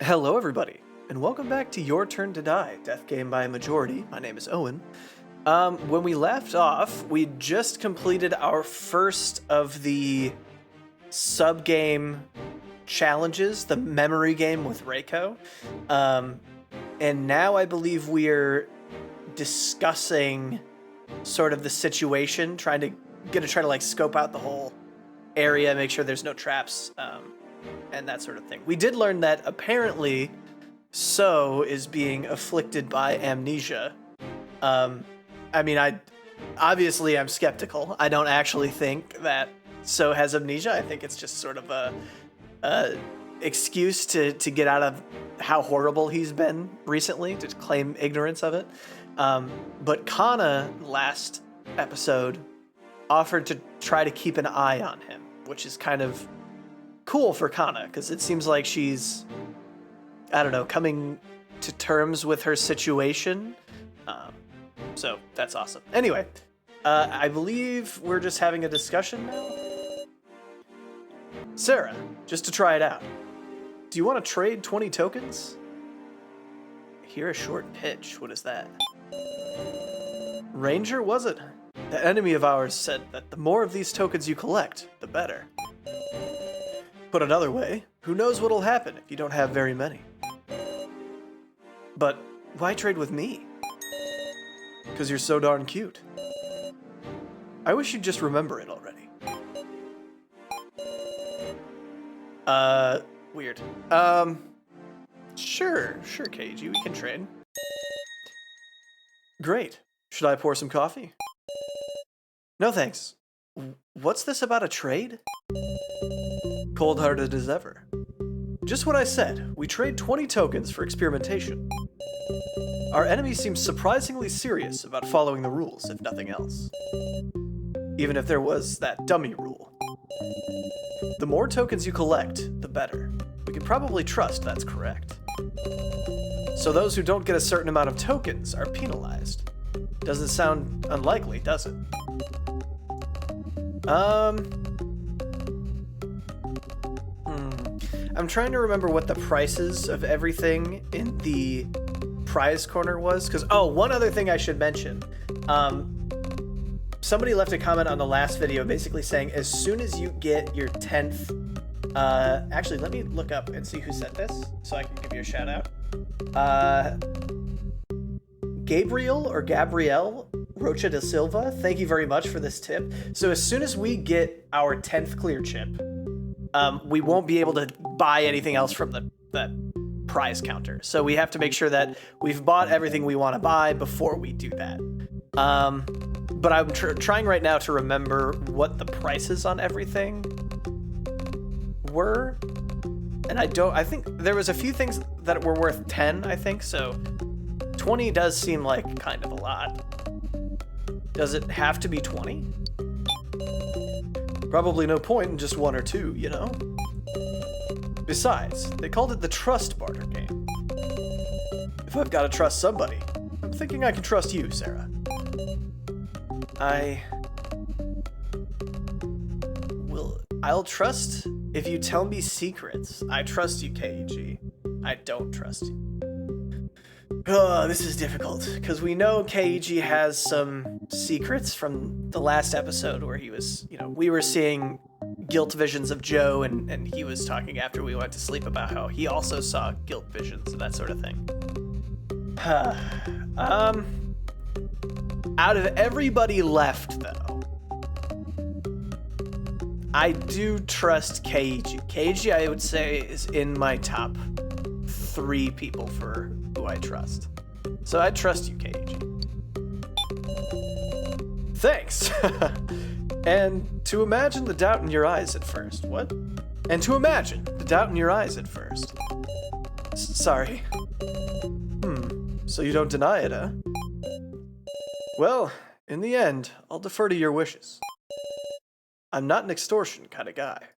Hello, everybody, and welcome back to Your Turn to Die, Death Game by a Majority. My name is Owen. When we left off, we just completed our first of the sub-game challenges, the memory game with Reiko. And now I believe we're discussing sort of the situation, trying to like scope out the whole area, make sure there's no traps, and that sort of thing. We did learn that apparently So is being afflicted by amnesia. I mean, I'm skeptical. I don't actually think that So has amnesia. I think it's just sort of a excuse to get out of how horrible he's been recently, to claim ignorance of it. But Kana, last episode, offered to try to keep an eye on him, which is kind of cool for Kana, because it seems like she's, I don't know, coming to terms with her situation. So that's awesome. Anyway, I believe we're just having a discussion now. Sarah, just to try it out, do you want to trade 20 tokens? I hear a short pitch. What is that? Ranger, was it? The enemy of ours said that the more of these tokens you collect, the better. Put another way, who knows what'll happen if you don't have very many? But why trade with me? Because you're so darn cute. I wish you'd just remember it already. Weird. Sure, KG, we can trade. Great. Should I pour some coffee? No thanks. What's this about a trade? Cold-hearted as ever. Just what I said. We trade 20 tokens for experimentation. Our enemy seems surprisingly serious about following the rules, if nothing else. Even if there was that dummy rule. The more tokens you collect, the better. We can probably trust that's correct. So those who don't get a certain amount of tokens are penalized. Doesn't sound unlikely, does it? I'm trying to remember what the prices of everything in the prize corner was, because, one other thing I should mention. Somebody left a comment on the last video basically saying as soon as you get your 10th, actually, let me look up and see who said this so I can give you a shout out. Gabriel or Gabrielle Rocha da Silva, thank you very much for this tip. So as soon as we get our 10th clear chip, we won't be able to buy anything else from the prize counter. So we have to make sure that we've bought everything we want to buy before we do that. But I'm trying right now to remember what the prices on everything were. And I think there was a few things that were worth 10, I think, so 20 does seem like kind of a lot. Does it have to be 20? Probably no point in just one or two, you know? Besides, they called it the trust barter game. If I've got to trust somebody, I'm thinking I can trust you, Sarah. I'll trust if you tell me secrets. I trust you, KEG. I don't trust you. Oh, this is difficult, because we know KEG has some secrets from the last episode where he was, we were seeing guilt visions of Joe, and he was talking after we went to sleep about how he also saw guilt visions and that sort of thing. Out of everybody left, though, I do trust KEG. KEG, I would say, is in my top 3 people for who I trust. So I trust you, KEG. Thanks! And to imagine the doubt in your eyes at first. What? And to imagine the doubt in your eyes at first. Sorry. So you don't deny it, huh? Well, in the end, I'll defer to your wishes. I'm not an extortion kind of guy.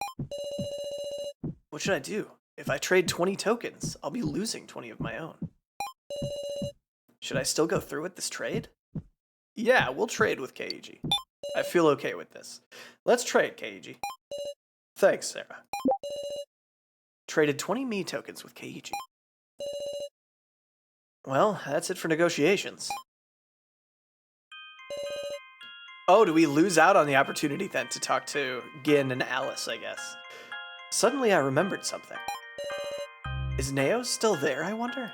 What should I do? If I trade 20 tokens, I'll be losing 20 of my own. Should I still go through with this trade? Yeah, we'll trade with KEG. I feel okay with this. Let's trade, KEG. Thanks, Sarah. Traded 20 me tokens with KEG. Well, that's it for negotiations. Oh, do we lose out on the opportunity then to talk to Gin and Alice, I guess? Suddenly I remembered something. Is Neo still there, I wonder?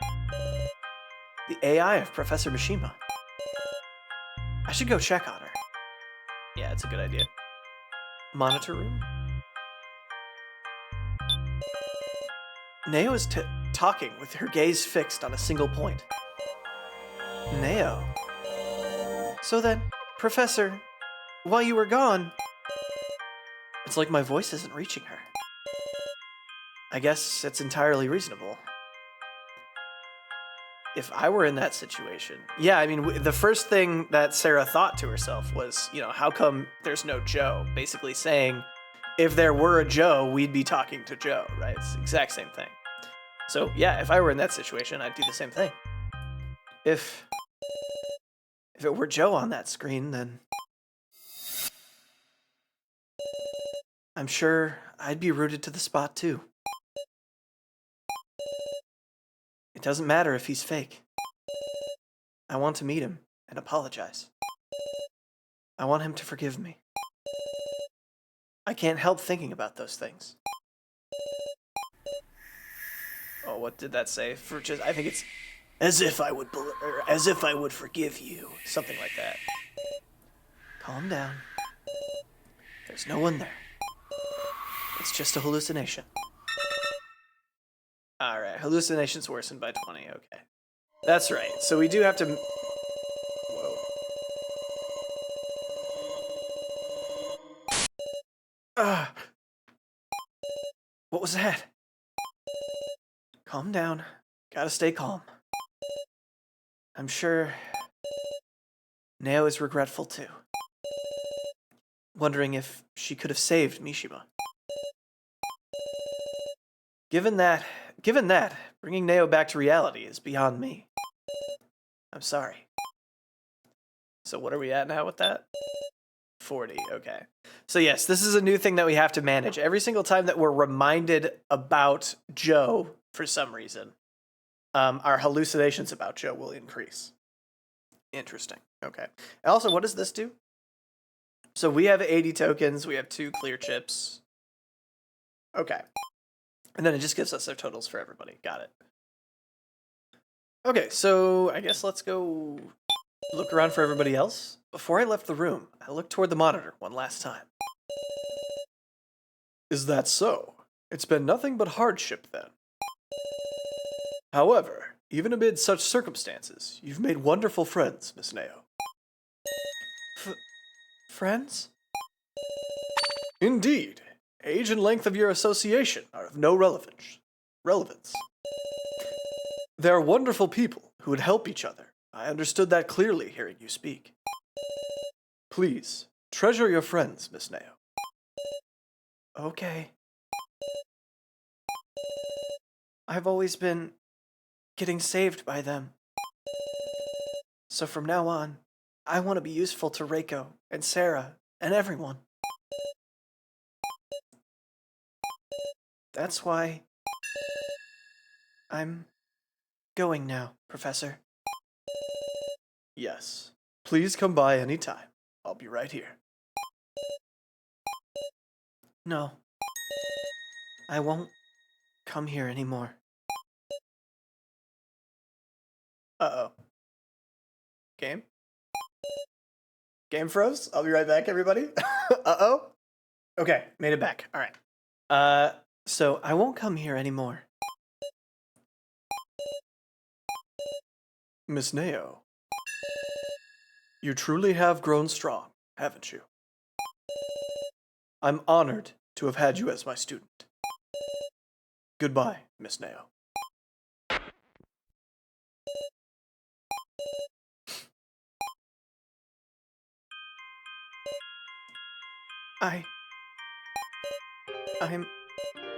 The AI of Professor Mishima. I should go check on her. Yeah, it's a good idea. Monitor room? Neo is talking with her gaze fixed on a single point. Neo. So then, Professor, while you were gone, it's like my voice isn't reaching her. I guess it's entirely reasonable. If I were in that situation, yeah, I mean, the first thing that Sarah thought to herself was, how come there's no Joe? Basically saying, if there were a Joe, we'd be talking to Joe, right? It's the exact same thing. So, yeah, if I were in that situation, I'd do the same thing. If it were Joe on that screen, then I'm sure I'd be rooted to the spot too. It doesn't matter if he's fake. I want to meet him and apologize. I want him to forgive me. I can't help thinking about those things. Oh, what did that say? I think it's as if I would forgive you, something like that. Calm down. There's no one there. It's just a hallucination. Alright, hallucinations worsened by 20, okay. That's right, so we do have to... Whoa. What was that? Calm down. Gotta stay calm. I'm sure... Neo is regretful too. Wondering if she could have saved Mishima. Given that, bringing Neo back to reality is beyond me. I'm sorry. So what are we at now with that? 40, okay. So yes, this is a new thing that we have to manage. Every single time that we're reminded about Joe, for some reason, our hallucinations about Joe will increase. Interesting, okay. Also, what does this do? So we have 80 tokens, we have 2 clear chips. Okay. And then it just gives us their totals for everybody. Got it. Okay, so I guess let's go look around for everybody else. Before I left the room, I looked toward the monitor one last time. Is that so? It's been nothing but hardship then. However, even amid such circumstances, you've made wonderful friends, Miss Neo. Friends? Indeed. Age and length of your association are of no relevance. They are wonderful people who would help each other. I understood that clearly hearing you speak. Please, treasure your friends, Miss Neo. Okay. I've always been getting saved by them. So from now on, I want to be useful to Reiko and Sarah and everyone. That's why I'm going now, Professor. Yes. Please come by any time. I'll be right here. No. I won't come here anymore. Uh-oh. Game? Game froze? I'll be right back, everybody. Uh-oh. Okay, made it back. All right. So I won't come here anymore. Miss Neo, you truly have grown strong, haven't you? I'm honored to have had you as my student. Goodbye, Miss Neo. I'm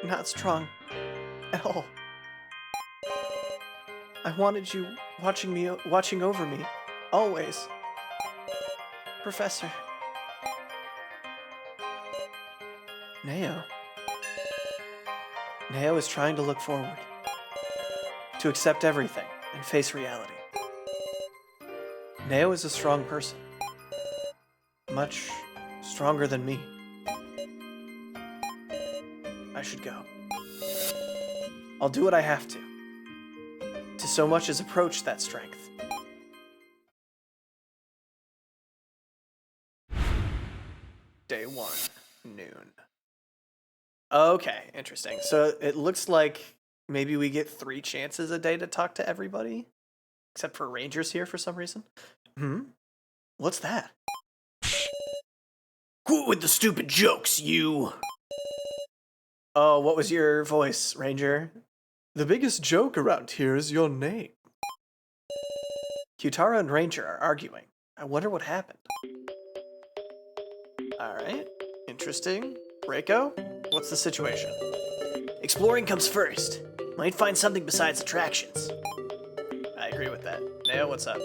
not strong at all. I wanted you watching over me, always. Professor. Neo. Neo is trying to look forward. To accept everything and face reality. Neo is a strong person. Much stronger than me. I should go. I'll do what I have to so much as approach that strength. Day 1, noon. Okay, interesting. So it looks like maybe we get 3 chances a day to talk to everybody, except for Ranger's here for some reason. What's that? Quit with the stupid jokes, you! Oh, what was your voice, Ranger? The biggest joke around here is your name. Kyutaro and Ranger are arguing. I wonder what happened. Alright, interesting. Reiko, what's the situation? Exploring comes first. Might find something besides attractions. I agree with that. Neo, what's up?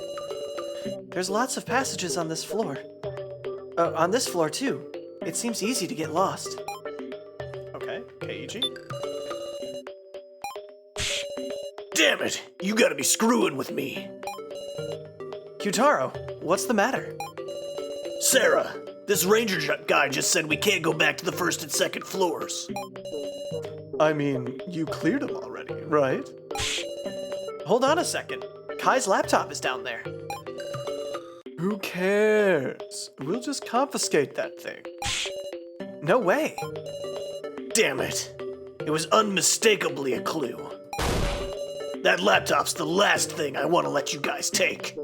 There's lots of passages on this floor. On this floor, too. It seems easy to get lost. Okay, Keiji. Damn it! You gotta be screwing with me! Kyutaro, what's the matter? Sarah, this ranger guy just said we can't go back to the 1st and 2nd floors. I mean, you cleared them already, right? Hold on a second. Kai's laptop is down there. Who cares? We'll just confiscate that thing. No way. Damn it. It was unmistakably a clue. That laptop's the last thing I want to let you guys take.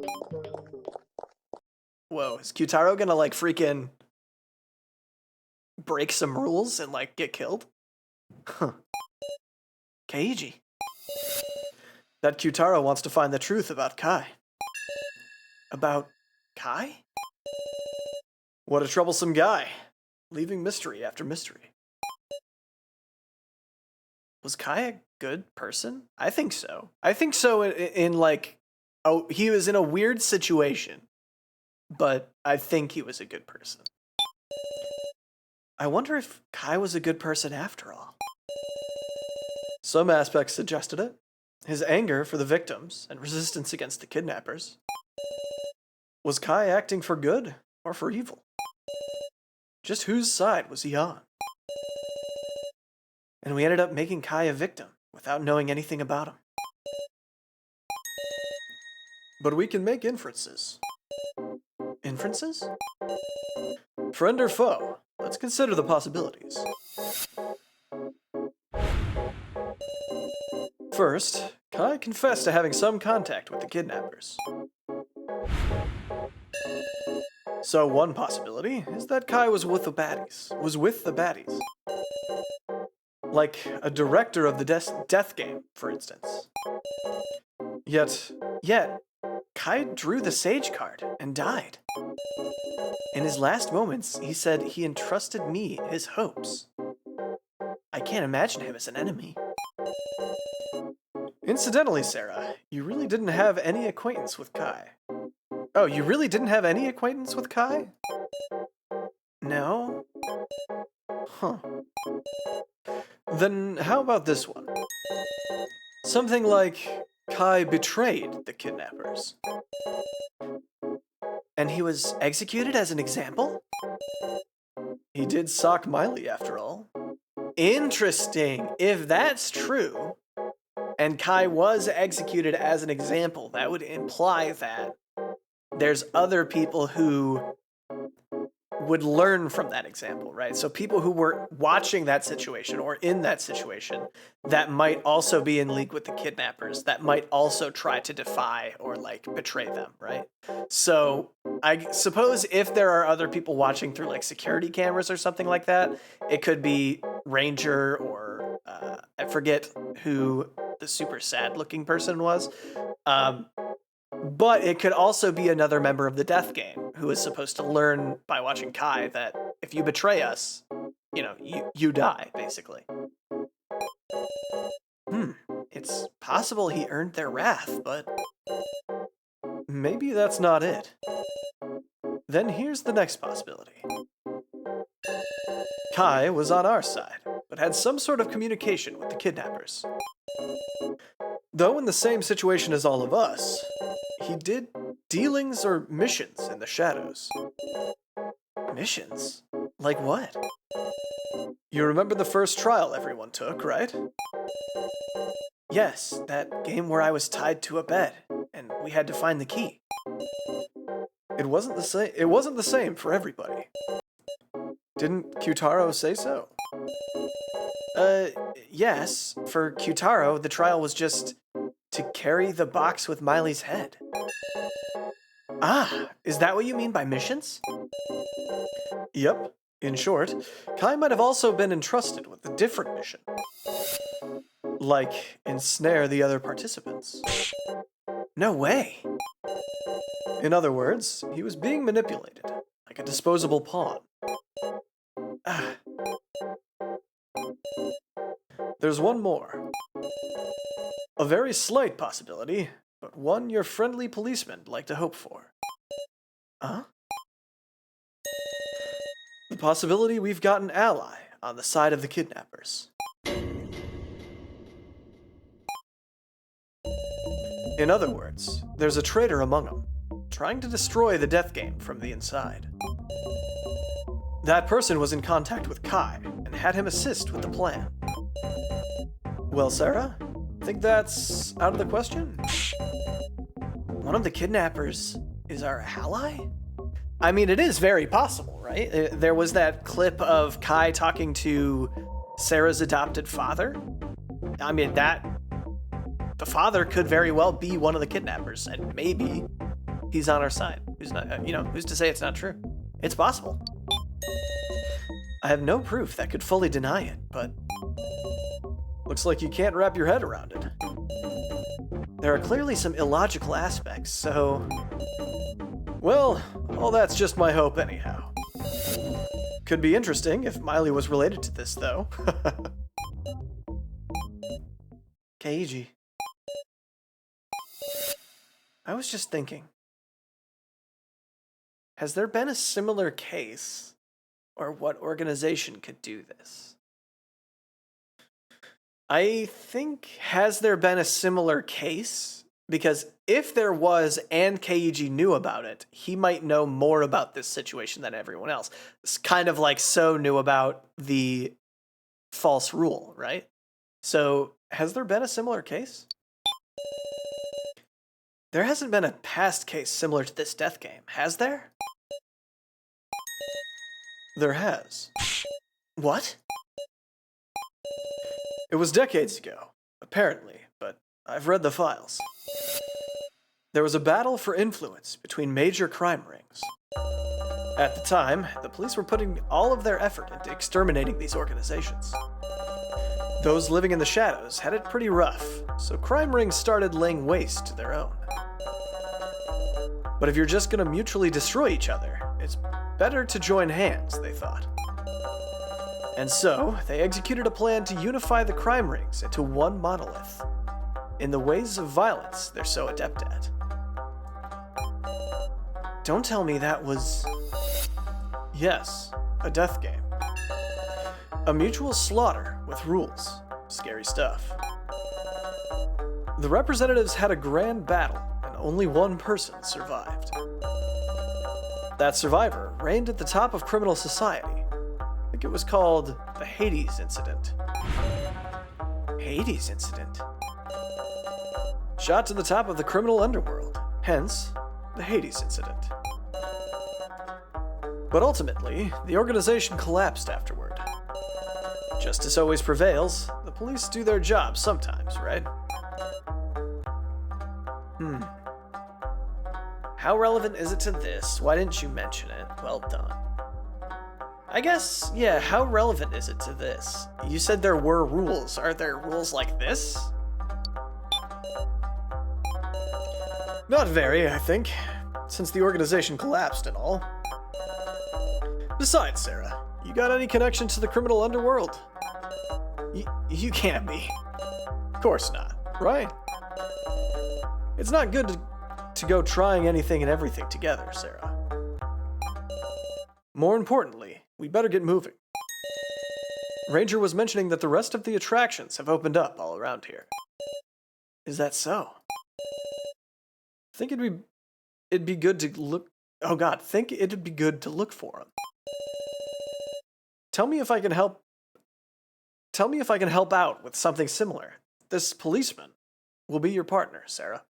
Whoa, is Kyutaro gonna, like, freaking break some rules and, like, get killed? Huh. Keiji. That Kyutaro wants to find the truth about Kai. About Kai? What a troublesome guy. Leaving mystery after mystery. Was Kai a good person? I think so. I think so in like, oh, he was in a weird situation, but I think he was a good person. I wonder if Kai was a good person after all. Some aspects suggested it. His anger for the victims and resistance against the kidnappers. Was Kai acting for good or for evil? Just whose side was he on? And we ended up making Kai a victim without knowing anything about him. But we can make inferences. Inferences? Friend or foe? Let's consider the possibilities. First, Kai confessed to having some contact with the kidnappers. So one possibility is that Kai was with the baddies. Like a director of the death game, for instance. Yet, Kai drew the Sage card and died. In his last moments, he said he entrusted me his hopes. I can't imagine him as an enemy. Incidentally, Sarah, you really didn't have any acquaintance with Kai. Oh, you really didn't have any acquaintance with Kai? No? Huh. Then how about this one? Something like Kai betrayed the kidnappers. And he was executed as an example? He did sock Miley after all. Interesting. If that's true, and Kai was executed as an example, that would imply that there's other people who would learn from that example, right? So people who were watching that situation or in that situation that might also be in league with the kidnappers, that might also try to defy or like betray them, right? So I suppose if there are other people watching through like security cameras or something like that, it could be Ranger or I forget who the super sad looking person was. But it could also be another member of the death game who is supposed to learn by watching Kai that if you betray us, you know, you die, basically. It's possible he earned their wrath, but maybe that's not it. Then here's the next possibility. Kai was on our side, but had some sort of communication with the kidnappers. Though in the same situation as all of us, he did dealings or missions in the shadows. Missions? Like what? You remember the first trial everyone took, right? Yes, that game where I was tied to a bed, and we had to find the key. It wasn't the same for everybody. Didn't Kyutaro say so? Yes. For Kyutaro, the trial was just to carry the box with Miley's head. Ah, is that what you mean by missions? Yep. In short, Kai might have also been entrusted with a different mission. Like, ensnare the other participants. No way. In other words, he was being manipulated, like a disposable pawn. Ah. There's one more. A very slight possibility, but one your friendly policemen'd like to hope for. Huh? The possibility we've got an ally on the side of the kidnappers. In other words, there's a traitor among them, trying to destroy the death game from the inside. That person was in contact with Kai and had him assist with the plan. Well, Sarah, think that's out of the question? One of the kidnappers is our ally? I mean, it is very possible, right? There was that clip of Kai talking to Sarah's adopted father. I mean, the father could very well be one of the kidnappers, and maybe he's on our side. Who's not, who's to say it's not true? It's possible. I have no proof that could fully deny it, but looks like you can't wrap your head around it. There are clearly some illogical aspects, so... Well, all that's just my hope anyhow. Could be interesting if Miley was related to this, though. Keiji. I was just thinking. Has there been a similar case? Or what organization could do this? I think, has there been a similar case? Because if there was and Keiji knew about it, he might know more about this situation than everyone else. It's kind of like So knew about the false rule, right? So, has there been a similar case? There hasn't been a past case similar to this death game, has there? There has. What? It was decades ago, apparently, but I've read the files. There was a battle for influence between major crime rings. At the time, the police were putting all of their effort into exterminating these organizations. Those living in the shadows had it pretty rough, so crime rings started laying waste to their own. But if you're just gonna mutually destroy each other, it's better to join hands, they thought. And so, they executed a plan to unify the crime rings into one monolith, in the ways of violence they're so adept at. Don't tell me that was... Yes, a death game. A mutual slaughter with rules. Scary stuff. The representatives had a grand battle, and only one person survived. That survivor reigned at the top of criminal society. I think it was called the Hades Incident. Hades Incident? Shot to the top of the criminal underworld, hence the Hades Incident. But ultimately, the organization collapsed afterward. Justice always prevails. The police do their job sometimes, right? How relevant is it to this? Why didn't you mention it? Well done. I guess, yeah, how relevant is it to this? You said there were rules. Are there rules like this? Not very, I think, since the organization collapsed and all. Besides, Sarah, you got any connection to the criminal underworld? You can't be. Of course not, right? It's not good to go trying anything and everything together, Sarah. More importantly, we better get moving. Ranger was mentioning that the rest of the attractions have opened up all around here. Is that so? Think it'd be good to look. Oh God, think it'd be good to look for him. Tell me if I can help. Tell me if I can help out with something similar. This policeman will be your partner, Sarah.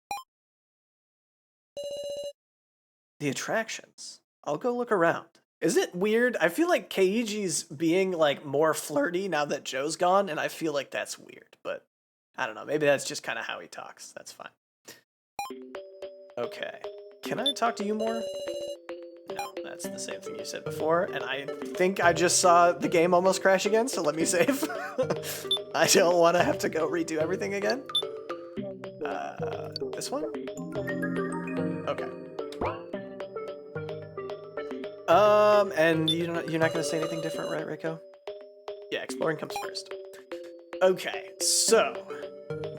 The attractions. I'll go look around. Is it weird? I feel like Keiji's being like more flirty now that Joe's gone, and I feel like that's weird, but I don't know. Maybe that's just kind of how he talks. That's fine. Okay. Can I talk to you more? No, that's the same thing you said before, and I think I just saw the game almost crash again, so let me save. I don't want to have to go redo everything again. This one? Okay. And you're not gonna say anything different, right, Reiko? Yeah, exploring comes first. Okay, so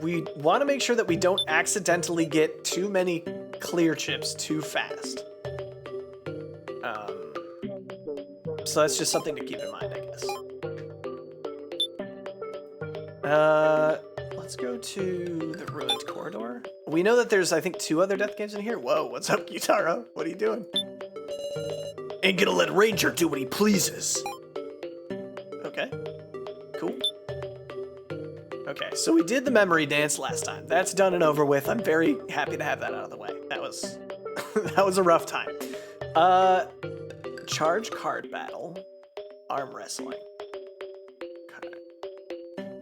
we want to make sure that we don't accidentally get too many clear chips too fast. So that's just something to keep in mind, I guess. Let's go to the ruined corridor. We know that there's, I think, 2 other death games in here. Whoa, what's up, Gyutaro? What are you doing? Ain't gonna let Ranger do what he pleases. Okay, cool. Okay, so we did the memory dance last time. That's done and over with. I'm very happy to have that out of the way. That was that was a rough time. Charge card battle, arm wrestling. Okay.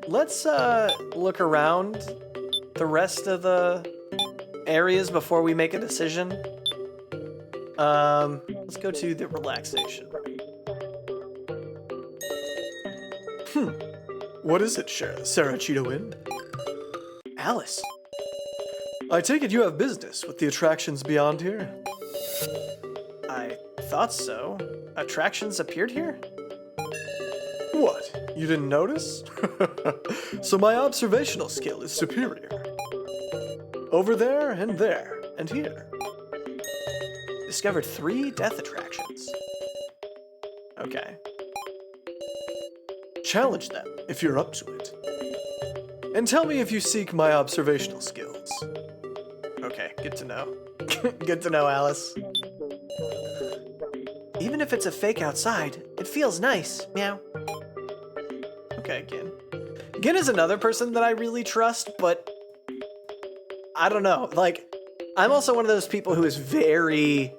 Let's look around the rest of the areas before we make a decision. Let's go to the relaxation room. What is it, Sarah Cheetah-Win? Alice. I take it you have business with the attractions beyond here? I thought so. Attractions appeared here? What? You didn't notice? So my observational skill is superior. Over there, and here. Discovered 3 death attractions. Okay. Challenge them if you're up to it. And tell me if you seek my observational skills. Okay, good to know. Good to know, Alice. Even if it's a fake outside, it feels nice. Meow. Okay, Gin. Gin is another person that I really trust, but I don't know. Like, I'm also one of those people who is very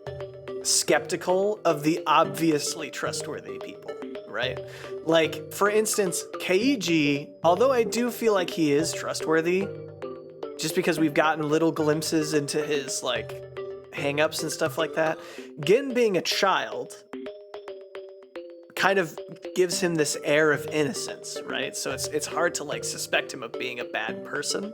skeptical of the obviously trustworthy people, right? Like, for instance, Keiji, although I do feel like he is trustworthy, just because we've gotten little glimpses into his, like, hang-ups and stuff like that, Gin being a child kind of gives him this air of innocence, right? So it's hard to, like, suspect him of being a bad person.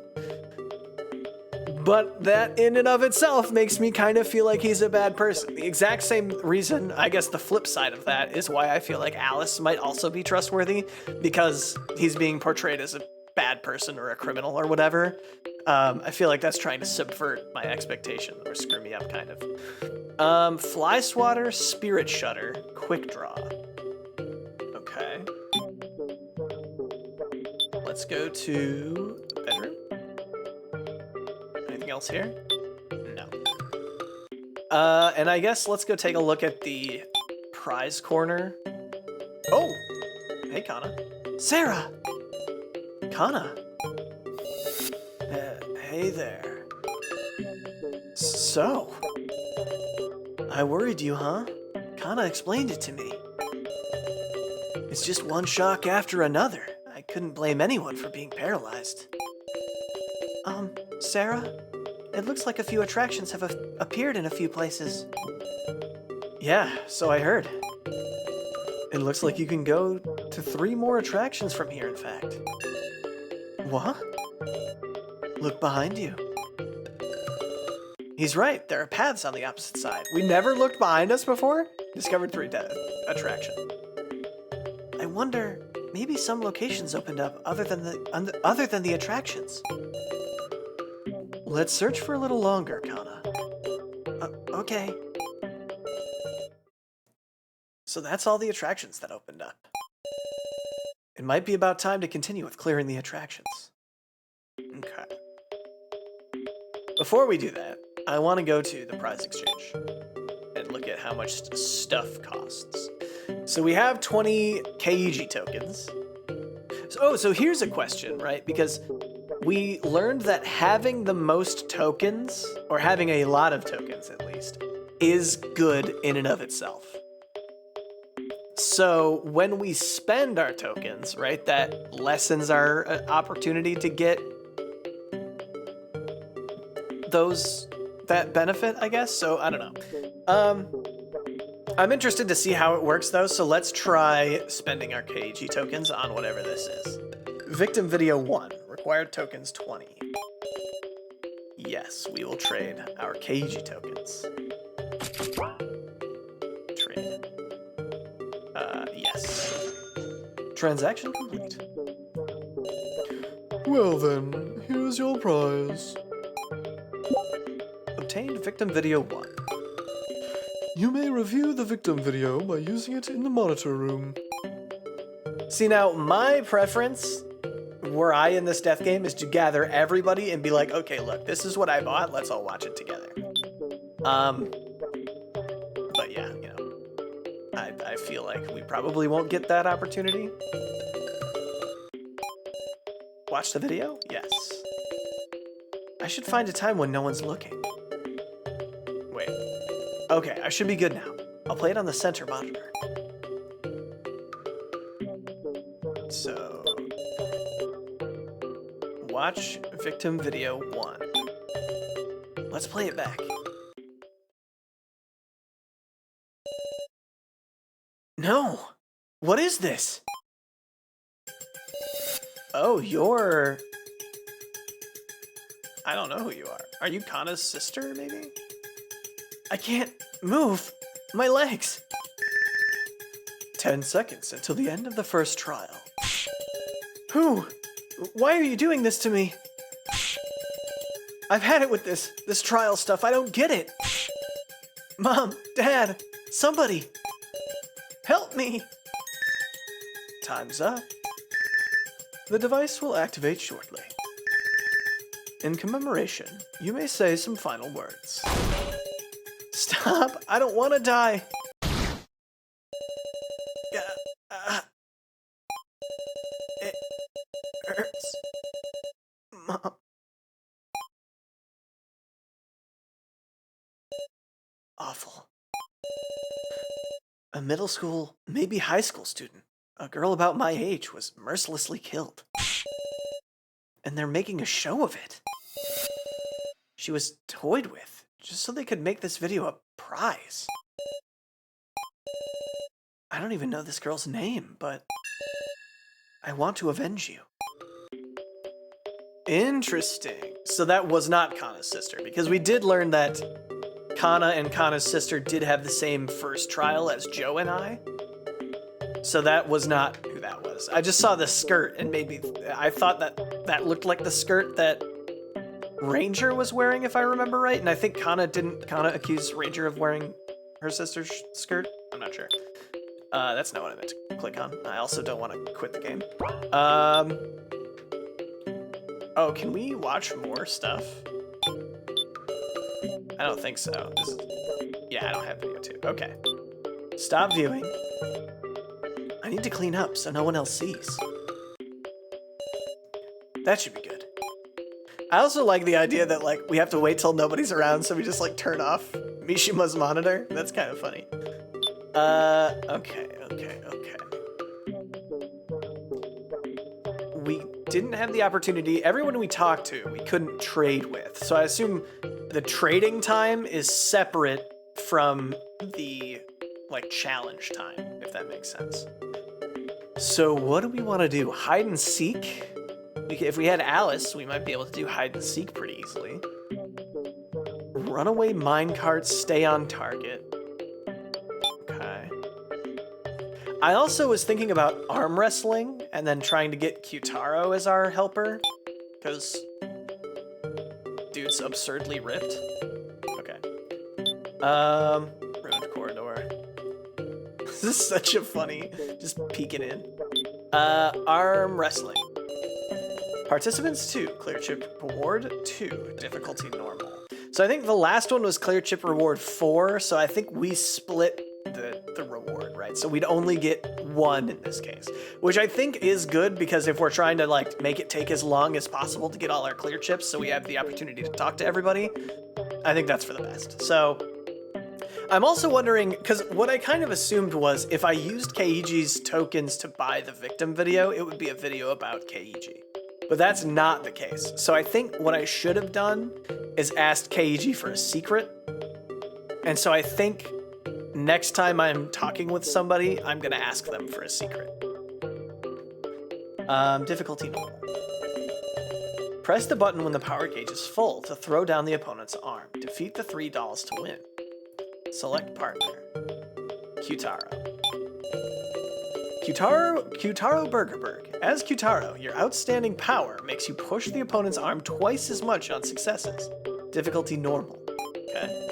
But that in and of itself makes me kind of feel like he's a bad person. The exact same reason, I guess the flip side of that, is why I feel like Alice might also be trustworthy, because he's being portrayed as a bad person or a criminal or whatever. I feel like that's trying to subvert my expectation or screw me up, kind of. Fly Swatter, Spirit Shutter, Quick Draw. Okay. Let's go to the bedroom. Anything else here? No. And I guess let's go take a look at the prize corner. Oh! Hey, Kana. Sarah! Kana. Hey there. So, I worried you, huh? Kana explained it to me. It's just one shock after another. I couldn't blame anyone for being paralyzed. Sarah? It looks like a few attractions have appeared in a few places. Yeah, so I heard. It looks like you can go to 3 more attractions from here, in fact. What? Look behind you. He's right, there are paths on the opposite side. We never looked behind us before? Discovered 3 attraction. I wonder, maybe some locations opened up other than the attractions. Let's search for a little longer, Kana. Okay. So that's all the attractions that opened up. It might be about time to continue with clearing the attractions. Okay. Before we do that, I want to go to the prize exchange and look at how much stuff costs. So we have 20 Keiji tokens. So here's a question, right? Because we learned that having the most tokens, or having a lot of tokens at least, is good in and of itself. So when we spend our tokens, right, that lessens our opportunity to get that benefit, I guess. So I don't know. I'm interested to see how it works though. So let's try spending our Keiji tokens on whatever this is. Victim video 1, required tokens 20. Yes, we will trade our Keiji tokens. Trade. Yes. Transaction complete. Well then, here's your prize. Obtained victim video 1. You may review the victim video by using it in the monitor room. See, now, my preference, were I in this death game, is to gather everybody and be like, okay, look, this is what I bought, let's all watch it together. But yeah, you know, I feel like we probably won't get that opportunity. Watch the video? Yes. I should find a time when no one's looking. Wait. Okay, I should be good now. I'll play it on the center monitor. So... watch victim video 1. Let's play it back. No! What is this? Oh, you're... I don't know who you are. Are you Kana's sister, maybe? I can't move my legs. 10 seconds until the end of the first trial. Who? Why are you doing this to me? I've had it with this trial stuff. I don't get it. Mom, Dad, somebody, help me. Time's up. The device will activate shortly. In commemoration, you may say some final words. Stop! I don't want to die! It hurts. Mom. Awful. A middle school, maybe high school student, a girl about my age, was mercilessly killed. And they're making a show of it. She was toyed with, just so they could make this video a prize. I don't even know this girl's name, but I want to avenge you. Interesting. So that was not Kana's sister, because we did learn that Kana and Kana's sister did have the same first trial as Joe and I. So that was not who that was. I just saw the skirt and made me... I thought that looked like the skirt that Ranger was wearing, if I remember right. And I think Kana accused Ranger of wearing her sister's skirt? I'm not sure. That's not what I meant to click on. I also don't want to quit the game. Oh, can we watch more stuff? I don't think so. Yeah, I don't have video 2. Okay. Stop viewing. I need to clean up so no one else sees. That should be good. I also like the idea that, like, we have to wait till nobody's around, so we just, like, turn off Mishima's monitor. That's kind of funny. Okay. We didn't have the opportunity. Everyone we talked to, we couldn't trade with. So I assume the trading time is separate from the, like, challenge time, if that makes sense. So what do we want to do? Hide and seek? If we had Alice, we might be able to do hide and seek pretty easily. Runaway minecart, stay on target. Okay. I also was thinking about arm wrestling and then trying to get Kyutaro as our helper, because dude's absurdly ripped. Okay. Ruined corridor. This is such a funny, just peeking in. Arm wrestling. Participants 2, clear chip reward 2, difficulty normal. So I think the last one was clear chip reward 4, so I think we split the reward, right? So we'd only get 1 in this case, which I think is good because if we're trying to like make it take as long as possible to get all our clear chips so we have the opportunity to talk to everybody, I think that's for the best. So I'm also wondering, because what I kind of assumed was if I used Keiji's tokens to buy the victim video, it would be a video about Keiji. But that's not the case. So I think what I should have done is asked Keiji for a secret. And so I think next time I'm talking with somebody, I'm gonna ask them for a secret. Difficulty normal. Press the button when the power gauge is full to throw down the opponent's arm. Defeat the 3 dolls to win. Select partner. Kyutaro. Kyutaro Burgerberg. As Kyutaro, your outstanding power makes you push the opponent's arm twice as much on successes. Difficulty normal. Okay.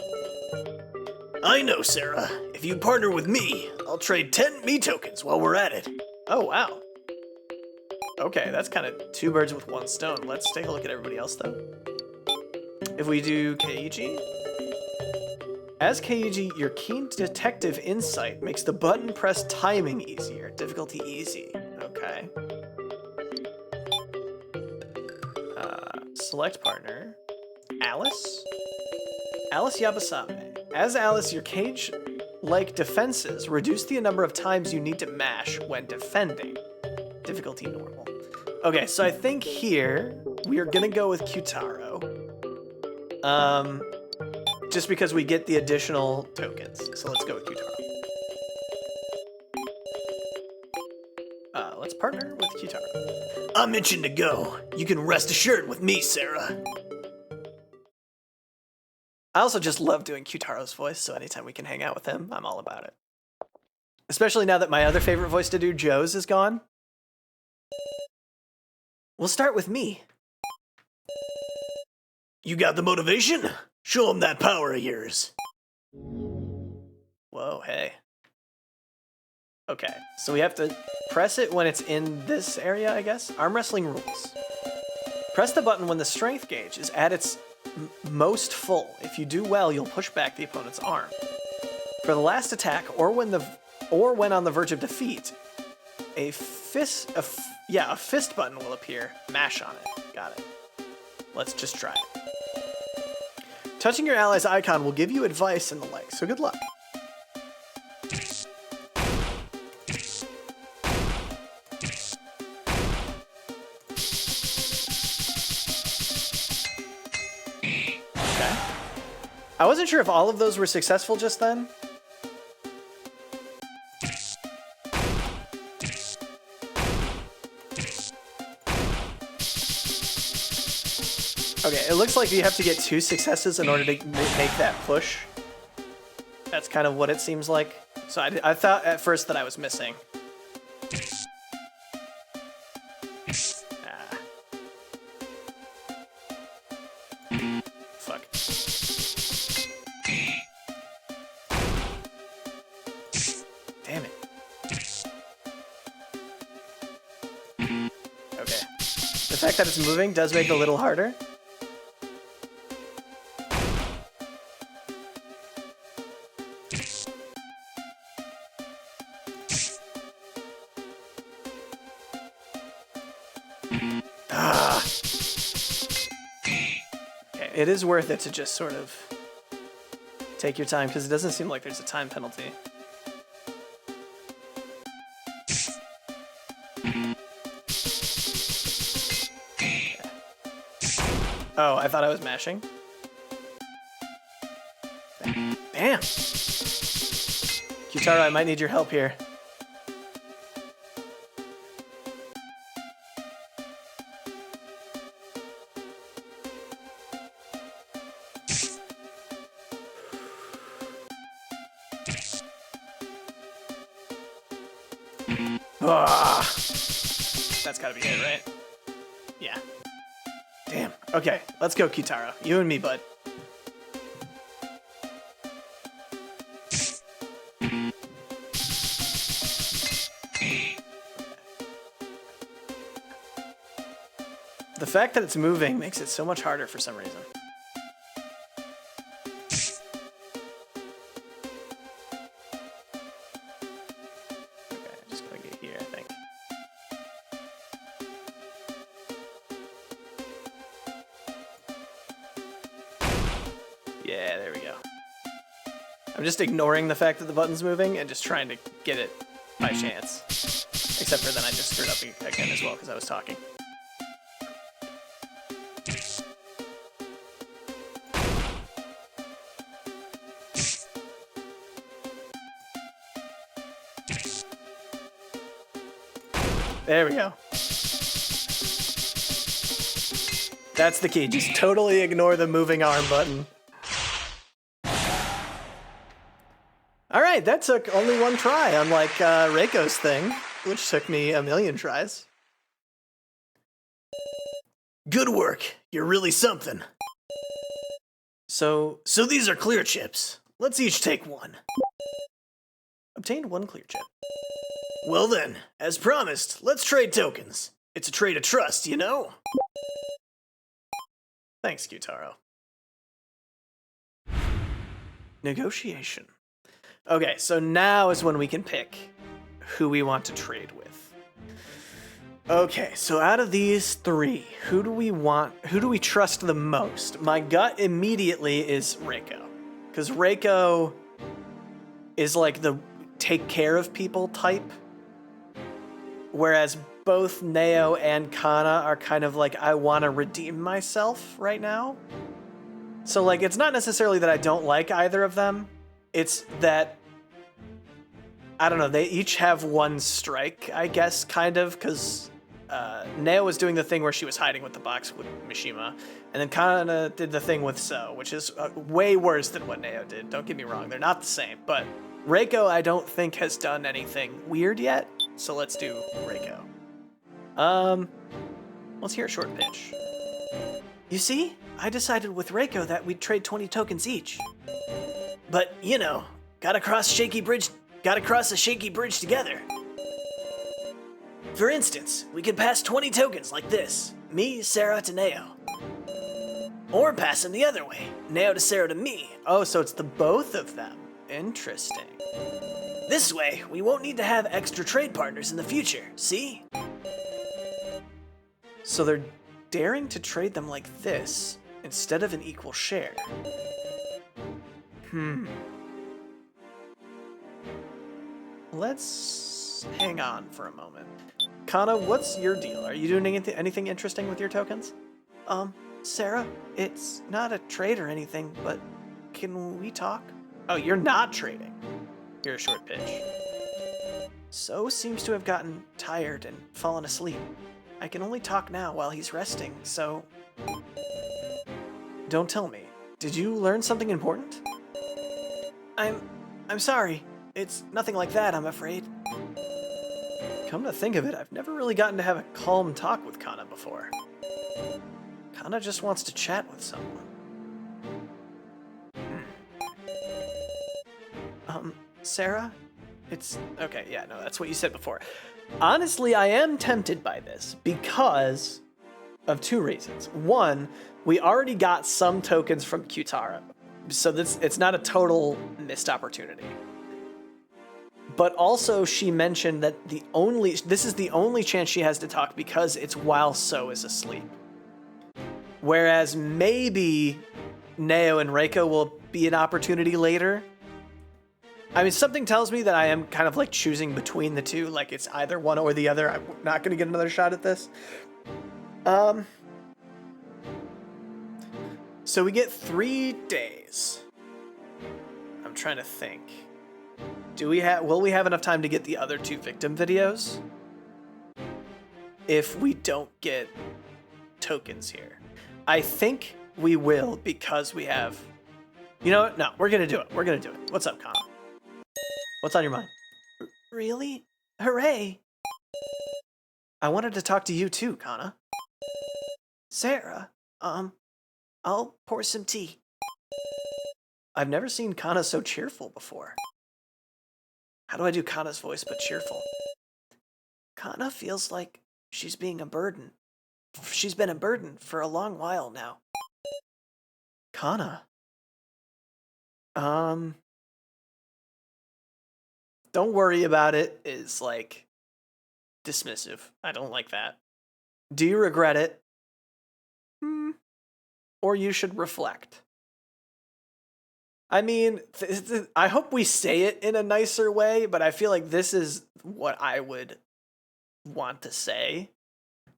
I know, Sarah. If you partner with me, I'll trade 10 me tokens while we're at it. Oh, wow. Okay, that's kind of 2 birds with 1 stone. Let's take a look at everybody else, though. If we do Keiji. As Keiji, your keen detective insight makes the button press timing easier. Difficulty easy. Okay. Select partner. Alice? Alice Yabasame. As Alice, your cage-like defenses reduce the number of times you need to mash when defending. Difficulty normal. Okay, so I think here we are gonna go with Kyutaro. Just because we get the additional tokens. So let's go with Kyutaro. Let's partner with Kyutaro. I'm itching to go. You can rest assured with me, Sarah. I also just love doing Kyutaro's voice, so anytime we can hang out with him, I'm all about it. Especially now that my other favorite voice to do, Joe's, is gone. We'll start with me. You got the motivation? Show him that power of yours. Whoa, hey. Okay, so we have to press it when it's in this area, I guess? Arm wrestling rules. Press the button when the strength gauge is at its most full. If you do well, you'll push back the opponent's arm. For the last attack, or when on the verge of defeat, a fist button will appear. Mash on it. Got it. Let's just try it. Touching your ally's icon will give you advice and the like, so good luck. Okay. I wasn't sure if all of those were successful just then. Okay, it looks like you have to get 2 successes in order to make that push. That's kind of what it seems like. So I thought at first that I was missing. Ah. Fuck. Damn it. Okay. The fact that it's moving does make it a little harder. It is worth it to just sort of take your time, because it doesn't seem like there's a time penalty. Okay. Oh, I thought I was mashing. Bam! Kyutaro, I might need your help here. Ah, that's gotta be it, right? Yeah. Damn. Okay, let's go, Kyutaro. You and me, bud. fact that it's moving makes it so much harder for some reason. Okay, I'm just gonna get here, I think. Yeah, there we go. I'm just ignoring the fact that the button's moving and just trying to get it by chance. Except for then I just screwed up again as well because I was talking. There we go. That's the key. Just totally ignore the moving arm button. All right, that took only one try, unlike Reiko's thing, which took me a million tries. Good work. You're really something. So these are clear chips. Let's each take one. Obtained one clear chip. Well then, as promised, let's trade tokens. It's a trade of trust, you know? Thanks, Gyutaro. Negotiation. Okay, so now is when we can pick who we want to trade with. Okay, so out of these three, who do we trust the most? My gut immediately is Reiko. Because Reiko is like the take care of people type. Whereas both Neo and Kana are kind of like, I want to redeem myself right now. So like, it's not necessarily that I don't like either of them. It's that, I don't know, they each have one strike, I guess, kind of, because Neo was doing the thing where she was hiding with the box with Mishima, and then Kana did the thing with So, which is way worse than what Neo did. Don't get me wrong, they're not the same, but Reiko, I don't think, has done anything weird yet, so let's do Reiko. Let's hear a short pitch. You see, I decided with Reiko that we'd trade 20 tokens each. But, you know, gotta cross a shaky bridge together. For instance, we could pass 20 tokens like this. Me, Sarah to Neo. Or pass them the other way. Neo to Sarah to me. Oh, so it's the both of them. Interesting. This way, we won't need to have extra trade partners in the future, see? So they're daring to trade them like this, instead of an equal share. Let's hang on for a moment. Kana, what's your deal? Are you doing anything interesting with your tokens? Sarah, it's not a trade or anything, but can we talk? Oh, you're not trading. Here's a short pitch. So seems to have gotten tired and fallen asleep. I can only talk now while he's resting, so... Don't tell me. Did you learn something important? I'm sorry. It's nothing like that, I'm afraid. Come to think of it, I've never really gotten to have a calm talk with Kana before. Kana just wants to chat with someone. Sarah? It's... Okay, yeah, no, that's what you said before. Honestly, I am tempted by this because of two reasons. One, we already got some tokens from Gyutaro, so it's not a total missed opportunity. But also, she mentioned that this is the only chance she has to talk because it's while So is asleep. Whereas maybe Neo and Reiko will be an opportunity later. I mean, something tells me that I am kind of like choosing between the two, like it's either one or the other. I'm not going to get another shot at this. So we get 3 days. I'm trying to think. Will we have enough time to get the other 2 victim videos? If we don't get tokens here. I think we will because we have... You know what? No, we're going to do it. We're going to do it. What's up, Kana? What's on your mind? Really? Hooray! I wanted to talk to you too, Kana. Sarah, I'll pour some tea. I've never seen Kana so cheerful before. How do I do Kana's voice but cheerful? Kana feels like she's being a burden She's been a burden for a long while now. Kana. Don't worry about it is like dismissive. I don't like that. Do you regret it? Or you should reflect. I mean, I hope we say it in a nicer way, but I feel like this is what I would want to say.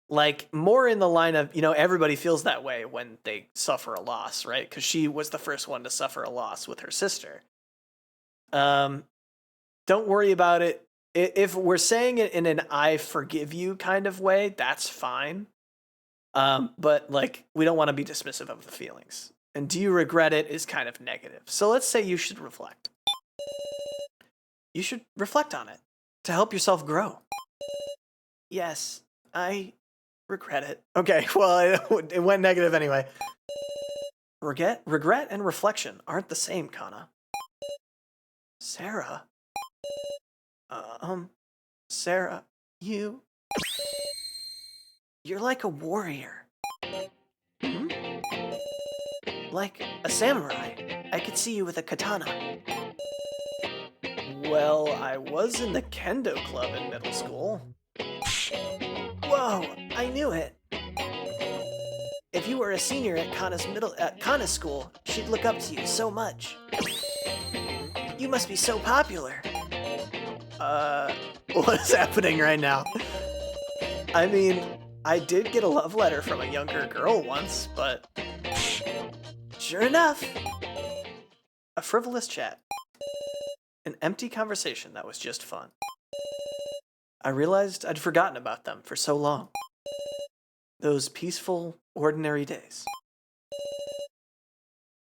Like, more in the line of, everybody feels that way when they suffer a loss, right? Because she was the first one to suffer a loss with her sister. Don't worry about it. If we're saying it in an I forgive you kind of way, that's fine. But, like, we don't want to be dismissive of the feelings. And do you regret it is kind of negative. So let's say you should reflect. You should reflect on it to help yourself grow. Yes, I regret it. Okay, well, it went negative anyway. Regret and reflection aren't the same, Kana. Sarah. Sarah, you're like a warrior. Like a samurai. I could see you with a katana. Well, I was in the kendo club in middle school. Whoa, I knew it. If you were a senior at Kana's school, she'd look up to you so much. You must be so popular. What is happening right now? I mean, I did get a love letter from a younger girl once, but... Sure enough. A frivolous chat. An empty conversation that was just fun. I realized I'd forgotten about them for so long. Those peaceful, ordinary days.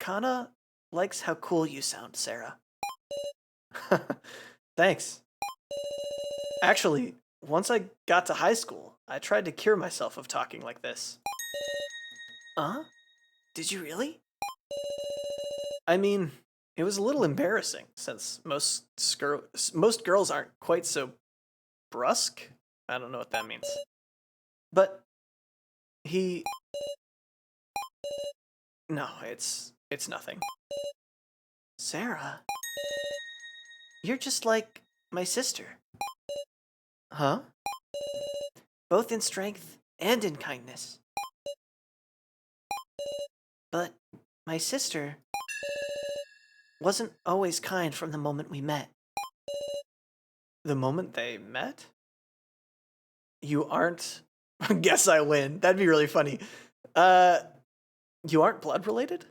Kana likes how cool you sound, Sarah. Thanks. Actually, once I got to high school, I tried to cure myself of talking like this. Did you really? I mean, it was a little embarrassing since most girls aren't quite so brusque. I don't know what that means. But no, it's nothing. Sarah, you're just like my sister. Huh? Both in strength and in kindness. But my sister wasn't always kind from the moment we met. The moment they met? You aren't... Guess I win. That'd be really funny. You aren't blood related?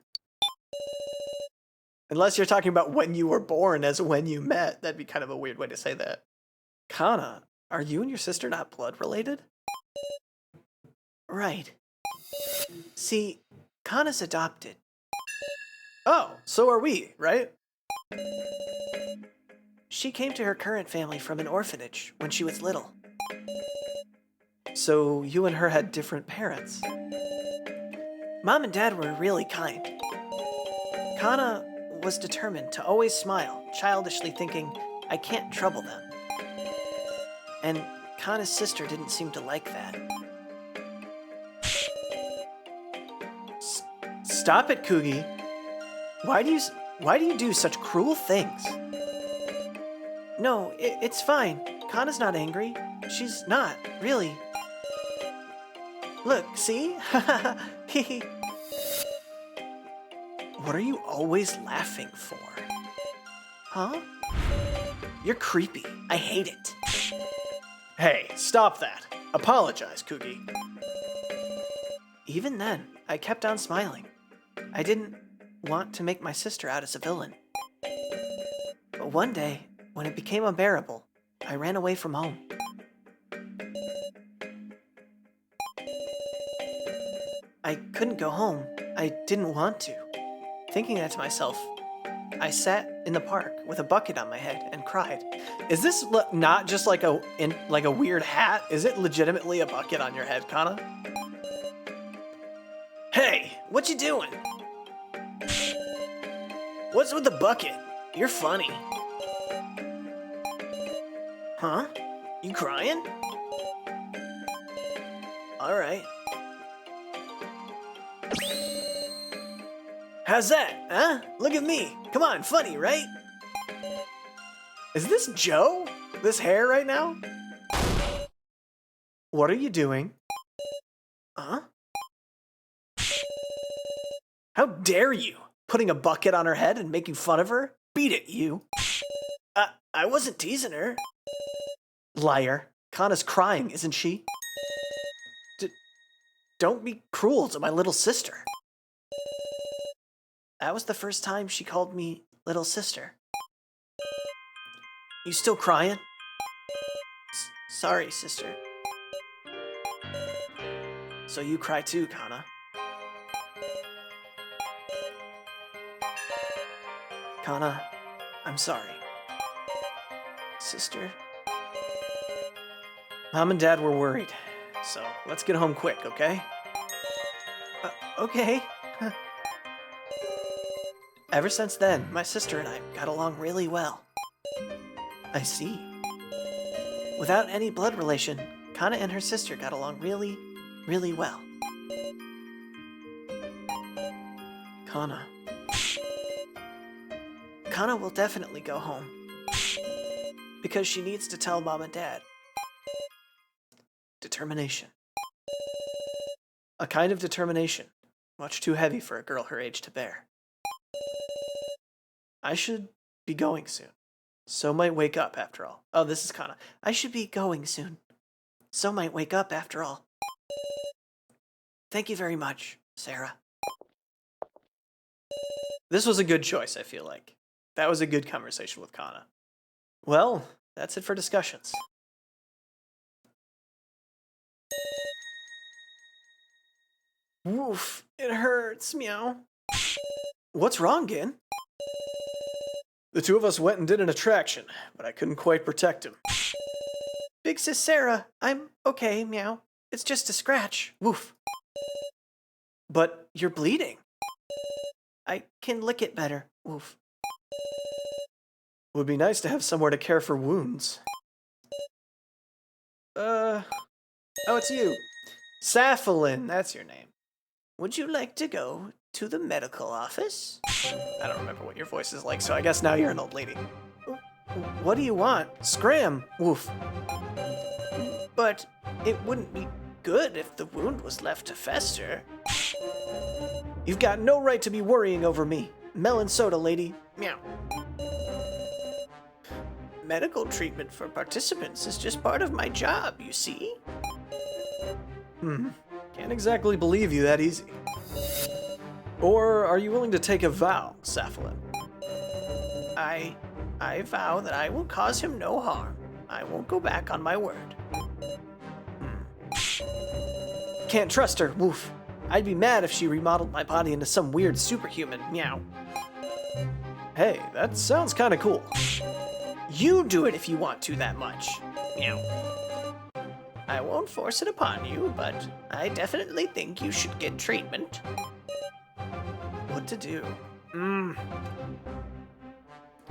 Unless you're talking about when you were born as when you met. That'd be kind of a weird way to say that. Kana, are you and your sister not blood related? Right. See, Kana's adopted. Oh, so are we, right? She came to her current family from an orphanage when she was little. So you and her had different parents. Mom and Dad were really kind. Kana was determined to always smile, childishly thinking, I can't trouble them. And Kana's sister didn't seem to like that. Stop it, Kugi. Why do you do such cruel things? No, it's fine. Kana's not angry. She's not, really. Look, see? What are you always laughing for? Huh? You're creepy. I hate it. Hey, stop that. Apologize, Kugi. Even then, I kept on smiling. I didn't want to make my sister out as a villain. But one day, when it became unbearable, I ran away from home. I couldn't go home. I didn't want to. Thinking that to myself, I sat in the park with a bucket on my head and cried. Is this not just like a weird hat? Is it legitimately a bucket on your head, Kana? Hey, what you doing? What's with the bucket? You're funny. Huh? You crying? All right. How's that, huh? Look at me. Come on, funny, right? Is this Joe? This hair right now? What are you doing? Huh? How dare you? Putting a bucket on her head and making fun of her? Beat it, you. I wasn't teasing her. Liar. Kana's crying, isn't she? Don't be cruel to my little sister. That was the first time she called me little sister. You still crying? Sorry, sister. So you cry too, Kana. Kana, I'm sorry. Sister? Mom and Dad were worried, so let's get home quick, okay? Okay. Ever since then, my sister and I got along really well. I see. Without any blood relation, Kana and her sister got along really, really well. Kana. Kana will definitely go home. Because she needs to tell Mom and Dad. Determination. A kind of determination, much too heavy for a girl her age to bear. I should be going soon. So might wake up after all. Oh, this is Kana. I should be going soon. So might wake up after all. Thank you very much, Sarah. This was a good choice, I feel like. That was a good conversation with Kana. Well, that's it for discussions. Woof, it hurts, meow. What's wrong, Gin? The two of us went and did an attraction, but I couldn't quite protect him. Big sis Sarah, I'm okay, meow. It's just a scratch. Woof. But you're bleeding. I can lick it better. Woof. Would be nice to have somewhere to care for wounds. Oh, it's you. Saphalin, that's your name. Would you like to go to the medical office? I don't remember what your voice is like, so I guess now you're an old lady. What do you want? Scram! Woof. But it wouldn't be good if the wound was left to fester. You've got no right to be worrying over me. Melon soda, lady. Meow. Medical treatment for participants is just part of my job, you see? Can't exactly believe you that easy. Or are you willing to take a vow, Saphalin? I vow that I will cause him no harm. I won't go back on my word. Can't trust her, woof. I'd be mad if she remodeled my body into some weird superhuman, meow. Hey, that sounds kinda cool. You do it if you want to that much, meow. I won't force it upon you, but I definitely think you should get treatment. What to do?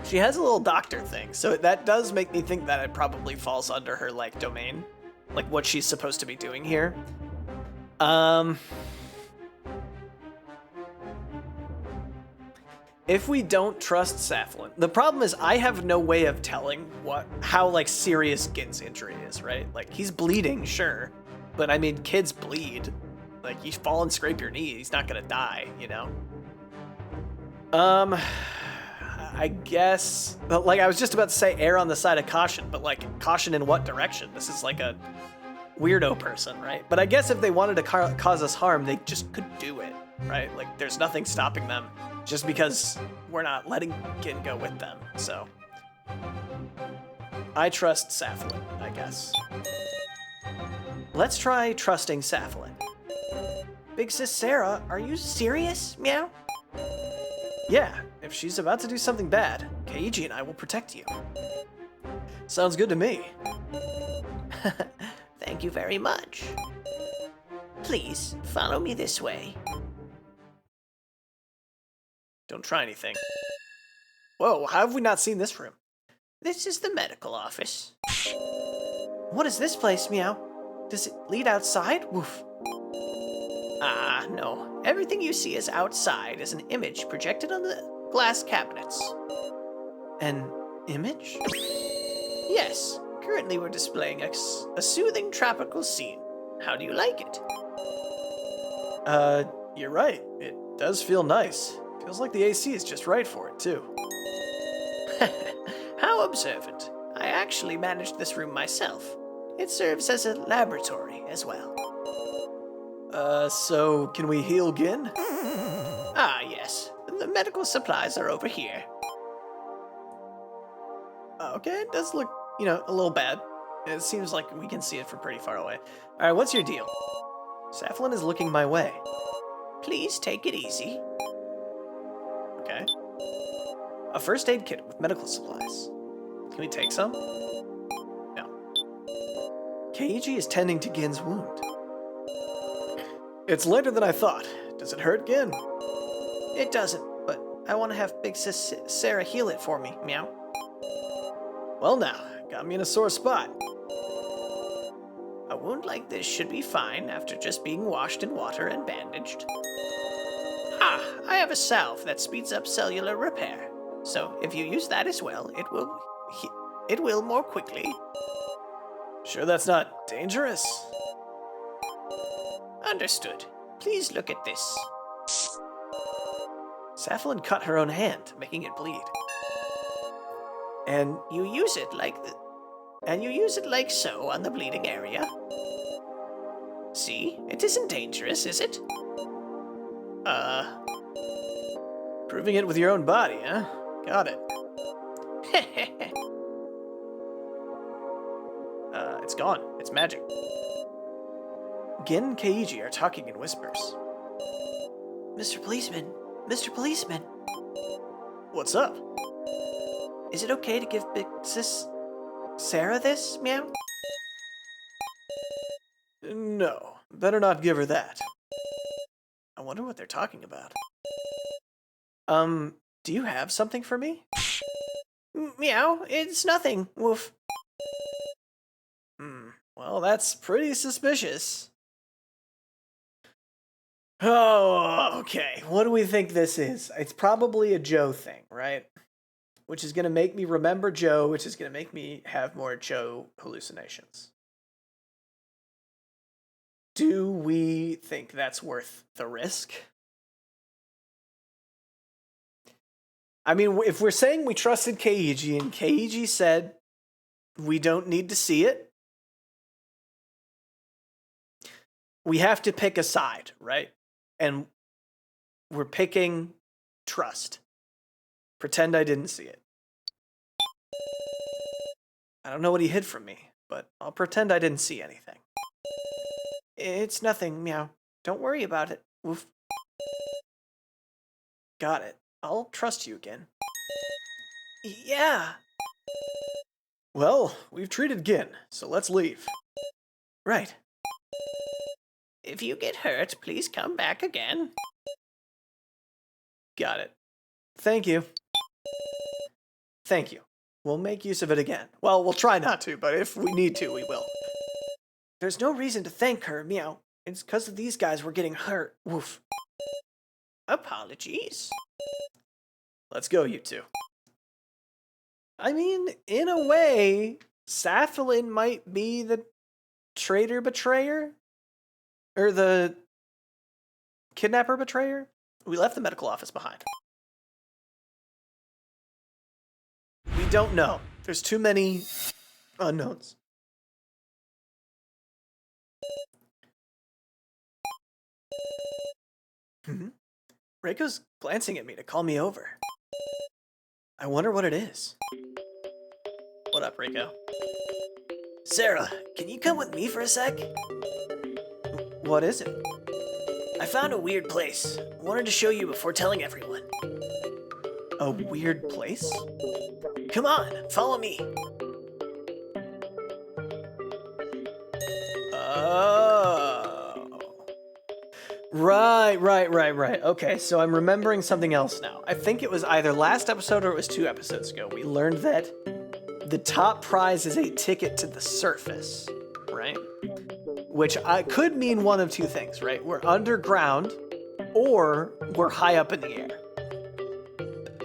She has a little doctor thing, so that does make me think that it probably falls under her, like, domain. Like, what she's supposed to be doing here. If we don't trust Saphalin, the problem is I have no way of telling how like serious Gin's injury is, right? Like he's bleeding, sure, but I mean kids bleed. Like you fall and scrape your knee, he's not gonna die, you know. I guess, but like I was just about to say, err on the side of caution, but like caution in what direction? This is like a weirdo person, right? But I guess if they wanted to cause us harm, they just could do it, right? Like there's nothing stopping them. Just because we're not letting Gin go with them, so. I trust Saphalin, I guess. Let's try trusting Saphalin. Big sis Sarah, are you serious, meow? Yeah, if she's about to do something bad, Keiji and I will protect you. Sounds good to me. Thank you very much. Please, follow me this way. Don't try anything. Whoa, how have we not seen this room? This is the medical office. What is this place, meow? Does it lead outside? Woof. Ah, no. Everything you see is outside is an image projected on the glass cabinets. An image? Yes, currently we're displaying a soothing tropical scene. How do you like it? You're right. It does feel nice. Feels like the AC is just right for it, too. How observant. I actually managed this room myself. It serves as a laboratory as well. So can we heal Gin? Ah, yes. The medical supplies are over here. Okay, it does look, a little bad. It seems like we can see it from pretty far away. Alright, what's your deal? Saflin is looking my way. Please take it easy. Okay. A first aid kit with medical supplies. Can we take some? No. Keiji is tending to Gin's wound. It's lighter than I thought. Does it hurt, Gin? It doesn't, but I want to have Big Sis Sarah heal it for me, meow. Well now, got me in a sore spot. A wound like this should be fine after just being washed in water and bandaged. Ah, I have a salve that speeds up cellular repair. So if you use that as well, it will more quickly. Sure that's not dangerous? Understood. Please look at this. Saflin cut her own hand, making it bleed. And you use it like so on the bleeding area. See? It isn't dangerous, is it? Proving it with your own body, huh? Got it. It's gone. It's magic. Gin and Keiji are talking in whispers. Mr. Policeman. Mr. Policeman. What's up? Is it okay to give Big Sis Sarah this, meow? No. Better not give her that. I wonder what they're talking about. Do you have something for me? Meow, it's nothing. Woof. Well, that's pretty suspicious. Oh, okay. What do we think this is? It's probably a Joe thing, right? Which is going to make me remember Joe, which is going to make me have more Joe hallucinations. Do we think that's worth the risk? I mean, if we're saying we trusted Keiji and Keiji said we don't need to see it, we have to pick a side, right? And we're picking trust. Pretend I didn't see it. I don't know what he hid from me, but I'll pretend I didn't see anything. It's nothing, meow. Don't worry about it. Woof. Got it. I'll trust you again. Yeah. Well, we've treated Gin, so let's leave. Right. If you get hurt, please come back again. Got it. Thank you. Thank you. We'll make use of it again. Well, we'll try not to, but if we need to, we will. There's no reason to thank her, meow. It's because of these guys we're getting hurt. Woof. Apologies. Let's go, you two. I mean, in a way, Saflin might be the traitor betrayer? Or the kidnapper betrayer? We left the medical office behind. We don't know. There's too many unknowns. Reiko's glancing at me to call me over. I wonder what it is. What up, Reiko? Sarah, can you come with me for a sec? What is it? I found a weird place. Wanted to show you before telling everyone. A weird place? Come on, follow me. Oh. Right. Okay, so I'm remembering something else now. I think it was either last episode or it was 2 episodes ago. We learned that the top prize is a ticket to the surface, right? Which could mean one of two things, right? We're underground or we're high up in the air.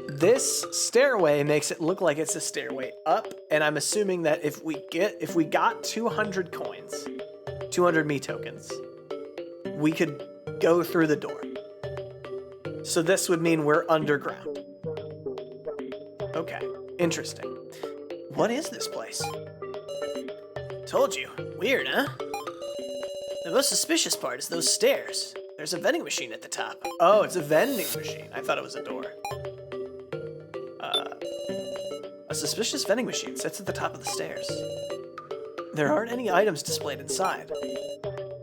This stairway makes it look like it's a stairway up, and I'm assuming that if we got 200 coins, 200 me tokens, we could go through the door. So this would mean we're underground. Okay, interesting. What is this place? Told you. Weird, huh? The most suspicious part is those stairs. There's a vending machine at the top. Oh, it's a vending machine. I thought it was a door. A suspicious vending machine sits at the top of the stairs. There aren't any items displayed inside,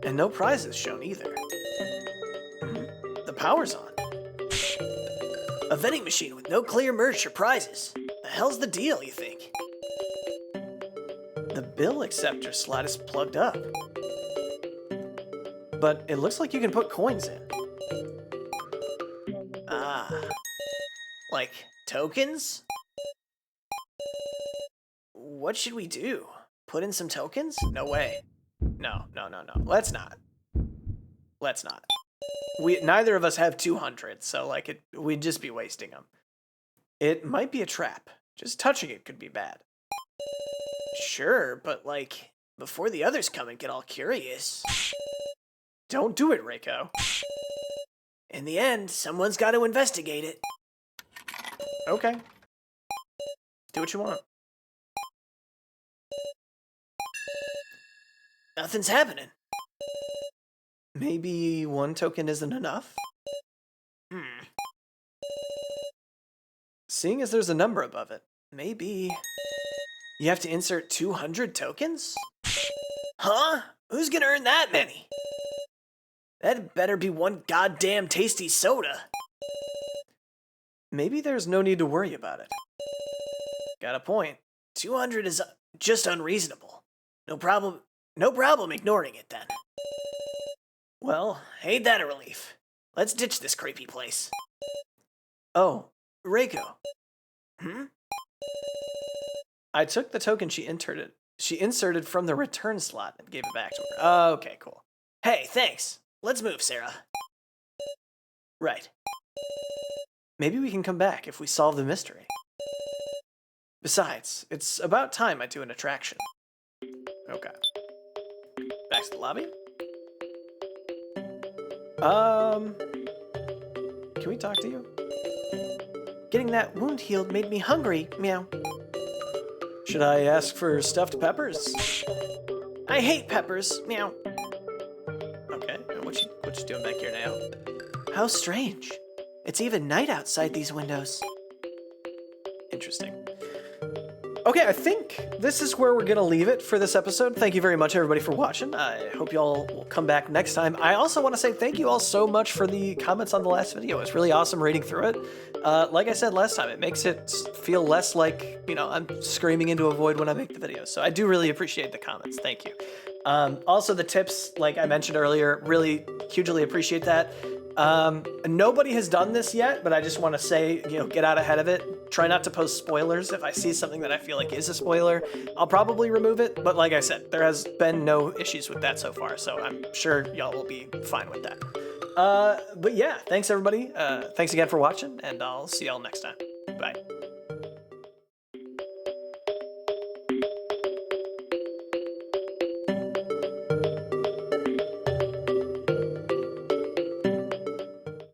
and no prizes shown either. The power's on. A vending machine with no clear merch or prizes. The hell's the deal, you think? The bill acceptor slot is plugged up, but it looks like you can put coins in. Ah. Like tokens? What should we do? Put in some tokens? No way. No. Let's not. Neither of us have 200, so like we'd just be wasting them. It might be a trap. Just touching it could be bad. Sure, but like, before the others come and get all curious. Don't do it, Reiko. In the end, someone's got to investigate it. Okay. Do what you want. Nothing's happening. Maybe one token isn't enough? Seeing as there's a number above it, maybe you have to insert 200 tokens? Huh? Who's gonna earn that many? That better be one goddamn tasty soda. Maybe there's no need to worry about it. Got a point. 200 is just unreasonable. No problem ignoring it then. Well, ain't that a relief? Let's ditch this creepy place. Oh, Reiko. Hmm? I took the token she inserted from the return slot and gave it back to her. Okay, cool. Hey, thanks. Let's move, Sarah. Right. Maybe we can come back if we solve the mystery. Besides, it's about time I do an attraction. Okay. Back to the lobby? Can we talk to you? Getting that wound healed made me hungry, meow. Should I ask for stuffed peppers? I hate peppers, meow. Okay, what you doing back here now? How strange. It's even night outside these windows. Interesting. Okay, I think this is where we're going to leave it for this episode. Thank you very much, everybody, for watching. I hope you all will come back next time. I also want to say thank you all so much for the comments on the last video. It's really awesome reading through it. Like I said last time, it makes it feel less like, I'm screaming into a void when I make the videos. So I do really appreciate the comments. Thank you. Also, the tips, like I mentioned earlier, really hugely appreciate that. Nobody has done this yet, but I just want to say, get out ahead of it. Try not to post spoilers. If I see something that I feel like is a spoiler, I'll probably remove it. But like I said, there has been no issues with that so far, so I'm sure y'all will be fine with that. But yeah, thanks everybody. Thanks again for watching, and I'll see y'all next time. Bye.